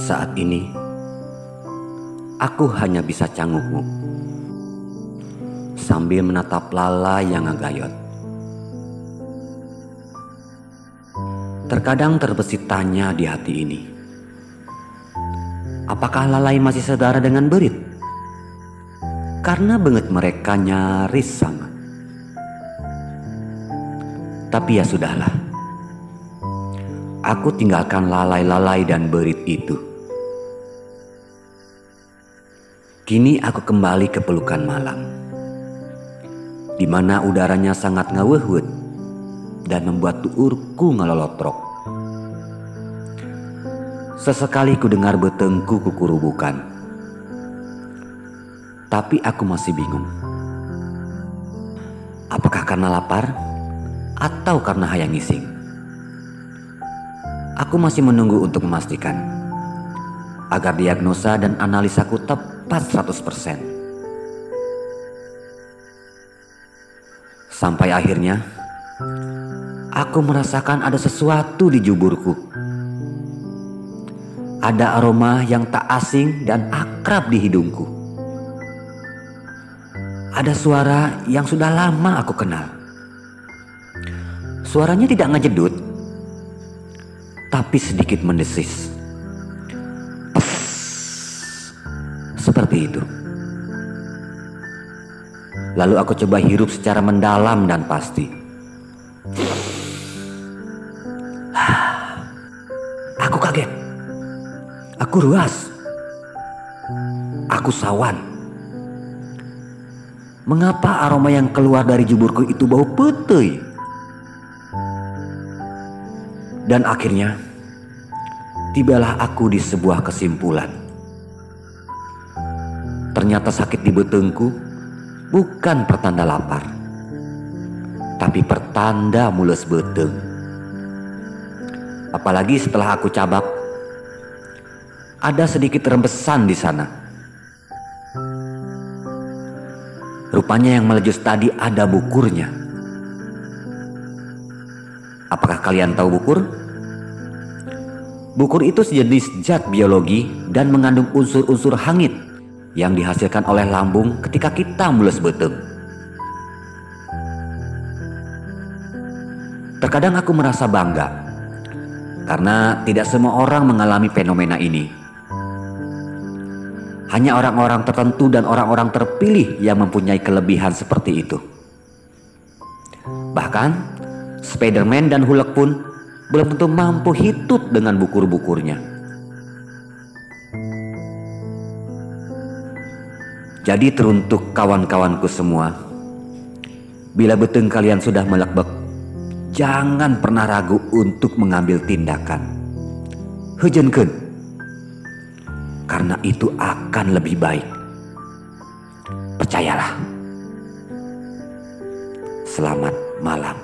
Saat ini, aku hanya bisa canggung sambil menatap Lala yang ngegayot. Terkadang terbesit tanya di hati ini, apakah Lalai masih saudara dengan Berit? Karena banget mereka nyaris sama. Tapi ya sudahlah, aku tinggalkan Lalai-Lalai dan Berit itu. Kini aku kembali ke pelukan malam, di mana udaranya sangat ngawehut dan membuat tuurku ngelolotrok. Sesekali ku dengar betengku kukurubukan, tapi aku masih bingung. Apakah karena lapar atau karena hayang ngising? Aku masih menunggu untuk memastikan agar diagnosa dan analisaku tepat 100%. Sampai akhirnya aku merasakan ada sesuatu di juburku. Ada aroma yang tak asing dan akrab di hidungku. Ada suara yang sudah lama aku kenal. Suaranya tidak ngejedut, tapi sedikit mendesis. Seperti itu. Lalu aku coba hirup secara mendalam dan pasti. Aku kaget. Aku ruas. Aku sawan. Mengapa aroma yang keluar dari juburku itu bau petei? Dan akhirnya tibalah aku di sebuah kesimpulan. Ternyata sakit di betengku bukan pertanda lapar, tapi pertanda mules beteng. Apalagi setelah aku cabak, ada sedikit rembesan di sana. Rupanya yang melejus tadi ada bukurnya. Apakah kalian tahu bukur? Bukur itu sejenis zat biologi dan mengandung unsur-unsur hangit yang dihasilkan oleh lambung ketika kita mules beteng. Terkadang aku merasa bangga karena tidak semua orang mengalami fenomena ini. Hanya orang-orang tertentu dan orang-orang terpilih yang mempunyai kelebihan seperti itu. Bahkan Spiderman dan Hulk pun belum tentu mampu hitut dengan bukur-bukurnya. Jadi teruntuk kawan-kawanku semua, bila beteng kalian sudah melekbek, jangan pernah ragu untuk mengambil tindakan. Heujeunkeun, karena itu akan lebih baik. Percayalah. Selamat malam.